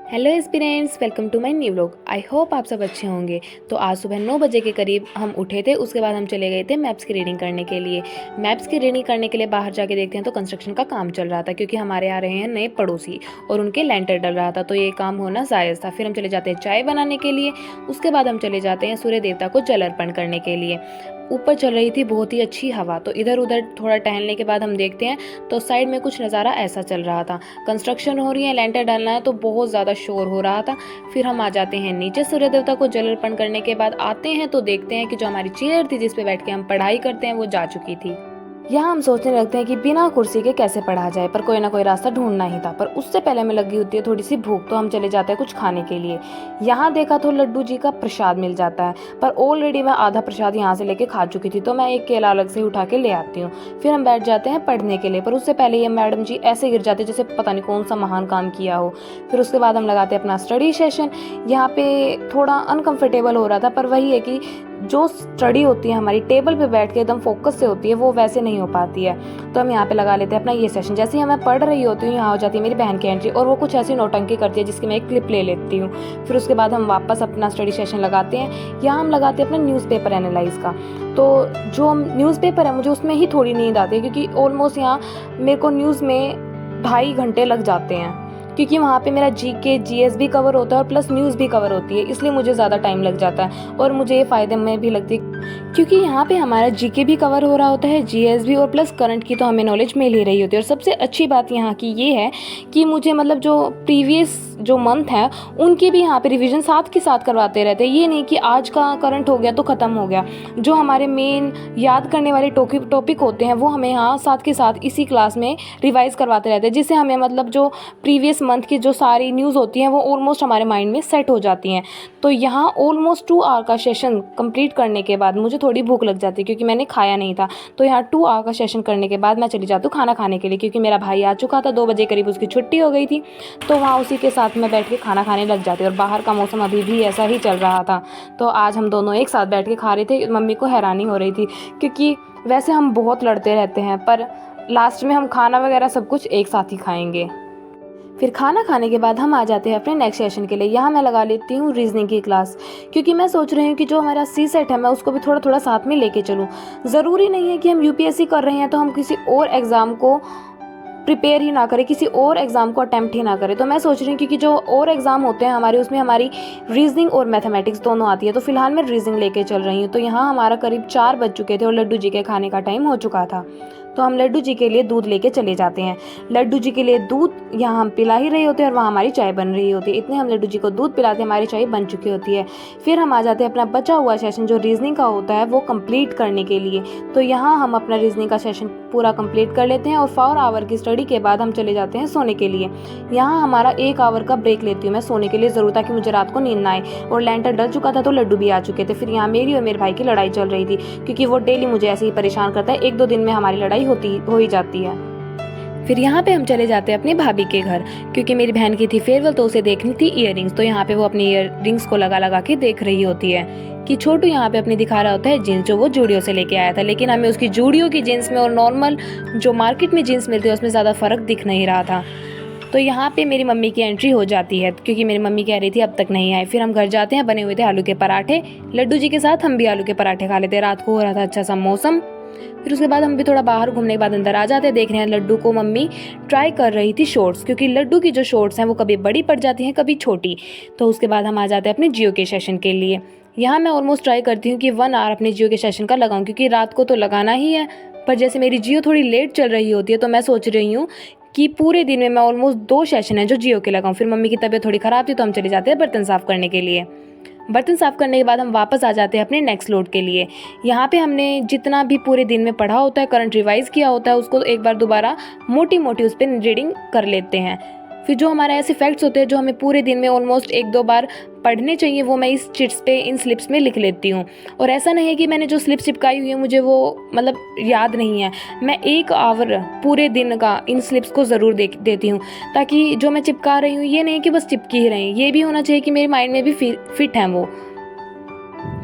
Hello aspirants, welcome to my new vlog. I hope आप सब अच्छे होंगे। तो आज सुबह 9 बजे के करीब हम उठे थे। उसके बाद हम चले गए थे मैप्स की रीडिंग करने के लिए। मैप्स की रीडिंग करने के लिए बाहर जाके देखते हैं तो कंस्ट्रक्शन का काम चल रहा था, क्योंकि हमारे आ रहे हैं नए पड़ोसी और उनके लेंटर डल रहा था, तो ये काम होना जायज़ था। फिर हम चले जाते हैं चाय बनाने के लिए। उसके बाद हम चले जाते हैं सूर्य देवता को जल अर्पण करने के लिए। ऊपर चल रही थी बहुत ही अच्छी हवा, तो इधर उधर थोड़ा टहलने के बाद हम देखते हैं तो साइड में कुछ नज़ारा ऐसा चल रहा था। कंस्ट्रक्शन हो रही है, लेंटर डालना है, तो बहुत ज़्यादा शोर हो रहा था। फिर हम आ जाते हैं नीचे। सूर्य देवता को जल अर्पण करने के बाद आते हैं तो देखते हैं कि जो हमारी चेयर थी जिस पे बैठ के हम पढ़ाई करते हैं वो जा चुकी थी। यहाँ हम सोचने लगते हैं कि बिना कुर्सी के कैसे पढ़ा जाए, पर कोई ना कोई रास्ता ढूंढना ही था। पर उससे पहले हमें लगी होती है थोड़ी सी भूख, तो हम चले जाते हैं कुछ खाने के लिए। यहाँ देखा तो लड्डू जी का प्रसाद मिल जाता है, पर ऑलरेडी मैं आधा प्रसाद यहाँ से लेके खा चुकी थी, तो मैं एक केला अलग से उठा के ले आती हूँ। फिर हम बैठ जाते हैं पढ़ने के लिए, पर उससे पहले ये मैडम जी ऐसे गिर जाते जैसे पता नहीं कौन सा महान काम किया हो। फिर उसके बाद हम लगाते हैं अपना स्टडी सेशन। यहाँ पे थोड़ा अनकंफर्टेबल हो रहा था, पर वही है कि जो स्टडी होती है हमारी टेबल पे बैठ के एकदम फोकस से होती है, वो वैसे नहीं हो पाती है। तो हम यहाँ पे लगा लेते हैं अपना ये सेशन। जैसे ही मैं पढ़ रही होती हूँ, यहाँ हो जाती है मेरी बहन की एंट्री, और वो कुछ ऐसी नौटंकी करती है जिसकी मैं एक क्लिप ले लेती हूँ। फिर उसके बाद हम वापस अपना स्टडी सेशन लगाते हैं। यहाँ हम लगाते हैं अपना न्यूज़पेपर एनालाइज का। तो जो न्यूज़पेपर है, मुझे उसमें ही थोड़ी नींद आती है, क्योंकि ऑलमोस्ट यहाँ मेरे को न्यूज़ में 2.5 घंटे लग जाते हैं, क्योंकि वहाँ पे मेरा जीके जीएस भी कवर होता है और प्लस न्यूज़ भी कवर होती है, इसलिए मुझे ज़्यादा टाइम लग जाता है। और मुझे ये फ़ायदे में भी लगती है, क्योंकि यहाँ पे हमारा जीके भी कवर हो रहा होता है, जीएस भी, और प्लस करंट की तो हमें नॉलेज मिल ही रही होती है। और सबसे अच्छी बात यहाँ की ये है कि मुझे मतलब जो प्रीवियस जो मंथ है उनकी भी यहाँ पे रिवीजन साथ के साथ करवाते रहते हैं। ये नहीं कि आज का करंट हो गया तो ख़त्म हो गया। जो हमारे मेन याद करने वाले टॉपिक होते हैं वो हमें यहाँ साथ के साथ इसी क्लास में रिवाइज करवाते रहते हैं, जिससे हमें मतलब जो प्रीवियस मंथ की जो सारी न्यूज़ होती हैं वो ऑलमोस्ट हमारे माइंड में सेट हो जाती हैं। तो यहाँ ऑलमोस्ट 2 आवर का सेशन कंप्लीट करने के बाद मुझे थोड़ी भूख लग जाती है, क्योंकि मैंने खाया नहीं था। तो यहाँ 2 आवर का सेशन करने के बाद मैं चली जाती हूँ खाना खाने के लिए, क्योंकि मेरा भाई आ चुका था। 2 बजे करीब उसकी छुट्टी हो गई थी, तो वहाँ उसी के साथ मैं बैठ के खाना खाने लग जाती। और बाहर का मौसम अभी भी ऐसा ही चल रहा था, तो आज हम दोनों एक साथ बैठ के खा रहे थे। मम्मी को हैरानी हो रही थी, क्योंकि वैसे हम बहुत लड़ते रहते हैं, पर लास्ट में हम खाना वगैरह सब कुछ एक साथ ही खाएंगे। फिर खाना खाने के बाद हम आ जाते हैं अपने नेक्स्ट सेशन के लिए। यहाँ मैं लगा लेती हूँ रीजनिंग की क्लास, क्योंकि मैं सोच रही हूँ कि जो हमारा सी सेट है मैं उसको भी थोड़ा थोड़ा साथ में लेके चलूँ। ज़रूरी नहीं है कि हम यूपीएससी कर रहे हैं तो हम किसी और एग्ज़ाम को प्रिपेयर ही ना करें, किसी और एग्ज़ाम को अटैम्प्ट ही ना करें। तो मैं सोच रही हूँ, क्योंकि जो और एग्ज़ाम होते हैं हमारे, उसमें हमारी रीजनिंग और मैथमेटिक्स दोनों आती है, तो फिलहाल मैं रीजनिंग लेके चल रही हूँ। तो यहाँ हमारा करीब 4 बज चुके थे और लड्डू जी के खाने का टाइम हो चुका था। तो हम लड्डू जी के लिए दूध लेके चले जाते हैं। लड्डू जी के लिए दूध यहाँ हम पिला ही रहे होते हैं और वहाँ हमारी चाय बन रही होती है। इतने हम लड्डू जी को दूध पिलाते हैं, हमारी चाय बन चुकी होती है। फिर हम आ जाते हैं अपना बचा हुआ सेशन जो रीजनिंग का होता है वो कंप्लीट करने के लिए। तो यहाँ हम अपना रीजनिंग का सेशन पूरा कंप्लीट कर लेते हैं और 4 आवर की स्टडी के बाद हम चले जाते हैं सोने के लिए। यहाँ हमारा 1 आवर का ब्रेक लेती हूँ मैं सोने के लिए, ज़रूर, ताकि मुझे रात को नींद ना आए। और लेंटर डल चुका था तो लड्डू भी आ चुके थे। फिर यहाँ मेरी और मेरे भाई की लड़ाई चल रही थी, क्योंकि वो डेली मुझे ऐसे ही परेशान करता है। 1-2 दिन में हमारी लड़ाई हो ही जाती है। फिर यहाँ पे हम चले जाते हैं अपनी भाभी के घर, क्योंकि मेरी बहन की थी फेयरवेल, तो उसे देखनी थी ईयररिंग्स। तो यहाँ पे वो अपनी ईयररिंग्स को लगा लगा के देख रही होती है कि छोटू यहाँ पे अपनी दिखा रहा होता है जीन्स, जो वो जूडियो से लेके आया था। लेकिन हमें उसकी जूडियो की जीन्स में और नॉर्मल जो मार्केट में जीन्स मिलती है उसमें ज़्यादा फ़र्क दिख नहीं रहा था। तो यहाँ पे मेरी मम्मी की एंट्री हो जाती है, क्योंकि मेरी मम्मी कह रही थी अब तक नहीं आए। फिर हम घर जाते हैं, बने हुए थे आलू के पराठे। लड्डू जी के साथ हम भी आलू के पराठे खा लेते। रात को हो रहा था अच्छा सा मौसम। फिर उसके बाद हम भी थोड़ा बाहर घूमने के बाद अंदर आ जाते हैं। देख रहे हैं लड्डू को मम्मी ट्राई कर रही थी शॉर्ट्स, क्योंकि लड्डू की जो शॉर्ट्स हैं वो कभी बड़ी पड़ जाती हैं कभी छोटी। तो उसके बाद हम आ जाते हैं अपने जियो के सेशन के लिए। यहाँ मैं ऑलमोस्ट ट्राई करती हूँ कि 1 आवर अपने जियो के सेशन का लगाऊँ, क्योंकि रात को तो लगाना ही है। पर जैसे मेरी जियो थोड़ी लेट चल रही होती है, तो मैं सोच रही हूँ कि पूरे दिन में मैं ऑलमोस्ट 2 सेशन है जो जियो के लगाऊँ। फिर मम्मी की तबीयत थोड़ी ख़राब थी, तो हम चले जाते हैं बर्तन साफ़ करने के लिए। बर्तन साफ़ करने के बाद हम वापस आ जाते हैं अपने नेक्स्ट लोड के लिए। यहाँ पे हमने जितना भी पूरे दिन में पढ़ा होता है, करंट रिवाइज़ किया होता है, उसको एक बार दोबारा मोटी मोटी उस पर रीडिंग कर लेते हैं। फिर जो हमारे ऐसे फैक्ट्स होते हैं जो हमें पूरे दिन में ऑलमोस्ट 1-2 बार पढ़ने चाहिए, वो मैं इस चिट्स पे, इन स्लिप्स में लिख लेती हूँ। और ऐसा नहीं है कि मैंने जो स्लिप चिपकाई हुई है मुझे वो मतलब याद नहीं है। मैं 1 आवर पूरे दिन का इन स्लिप्स को ज़रूर देती हूँ, ताकि जो मैं चिपका रही हूँ ये नहीं कि बस चिपकी ही रहें, ये भी होना चाहिए कि मेरे माइंड में भी फिट हैं वो।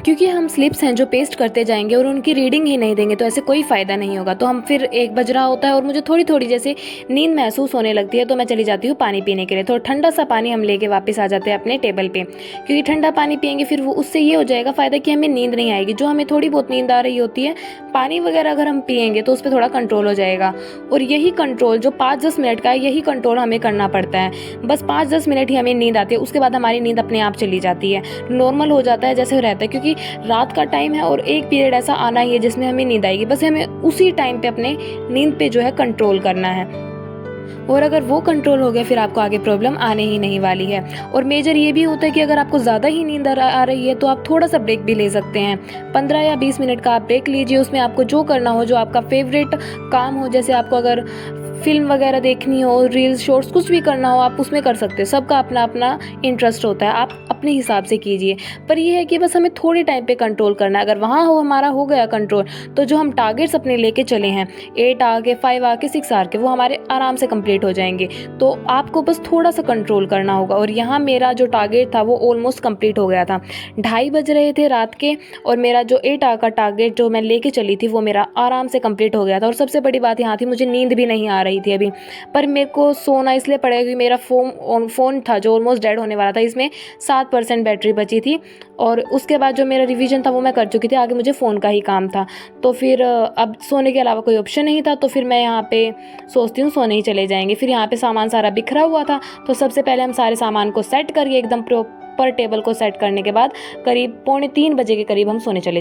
क्योंकि हम स्लिप्स हैं जो पेस्ट करते जाएंगे और उनकी रीडिंग ही नहीं देंगे तो ऐसे कोई फ़ायदा नहीं होगा। तो हम फिर 1 बज रहा होता है और मुझे थोड़ी थोड़ी जैसे नींद महसूस होने लगती है, तो मैं चली जाती हूँ पानी पीने के लिए। थोड़ा ठंडा सा पानी हम लेके वापस आ जाते हैं अपने टेबल पे, क्योंकि ठंडा पानी पियेंगे फिर वो उससे ये हो जाएगा फ़ायदा कि हमें नींद नहीं आएगी। जो हमें थोड़ी बहुत नींद आ रही होती है, पानी वगैरह अगर हम पियेंगे तो उस पर थोड़ा कंट्रोल हो जाएगा। और यही कंट्रोल जो 5-10 मिनट का है, यही कंट्रोल हमें करना पड़ता है। बस 5-10 मिनट ही हमें नींद आती है, उसके बाद हमारी नींद अपने आप चली जाती है, नॉर्मल हो जाता है जैसे रहता है। क्योंकि रात का टाइम है और एक पीरियड ऐसा आना ही है जिसमें हमें नींद आएगी, बस हमें उसी टाइम पे अपने नींद पे जो है कंट्रोल करना है। और अगर वो कंट्रोल हो गया फिर आपको आगे प्रॉब्लम आने ही नहीं वाली है। और मेजर ये भी होता है कि अगर आपको ज़्यादा ही नींद आ रही है तो आप थोड़ा सा ब्रेक भी ले सकते हैं। 15 या 20 मिनट का आप ब्रेक लीजिए, उसमें आपको जो करना हो, जो आपका फेवरेट काम हो, जैसे आपको अगर फिल्म वगैरह देखनी हो, रील्स शॉर्ट्स कुछ भी करना हो आप उसमें कर सकते हो। सबका अपना अपना इंटरेस्ट होता है, आप अपने हिसाब से कीजिए। पर यह है कि बस हमें थोड़े टाइम पे कंट्रोल करना है। अगर वहाँ हो हमारा हो गया कंट्रोल, तो जो हम टारगेट्स अपने लेके चले हैं 8 आवर के, 5 आवर के, 6 आवर के, वो हमारे आराम से कंप्लीट हो जाएंगे। तो आपको बस थोड़ा सा कंट्रोल करना होगा। और यहाँ मेरा जो टारगेट था वो ऑलमोस्ट कंप्लीट हो गया था। 2:30 बज रहे थे रात के और मेरा जो 8 आवर का टारगेट जो मैं लेके चली थी वो मेरा आराम से कंप्लीट हो गया था। और सबसे बड़ी बात यहाँ थी, मुझे नींद भी नहीं आ रही थी अभी, पर मेरे को सोना इसलिए पड़ेगा क्योंकि मेरा फ़ोन था जो ऑलमोस्ट डेड होने वाला था, इसमें 7% बैटरी बची थी। और उसके बाद जो मेरा रिवीजन था वो मैं कर चुकी थी, आगे मुझे फ़ोन का ही काम था। तो फिर अब सोने के अलावा कोई ऑप्शन नहीं था, तो फिर मैं यहाँ पे सोचती हूँ सोने ही चले जाएंगे। फिर यहाँ पे सामान सारा बिखरा हुआ था, तो सबसे पहले हम सारे सामान को सेट करिए एकदम प्रॉपर टेबल को सेट करने के बाद करीब 2:45 बजे के करीब हम सोने चले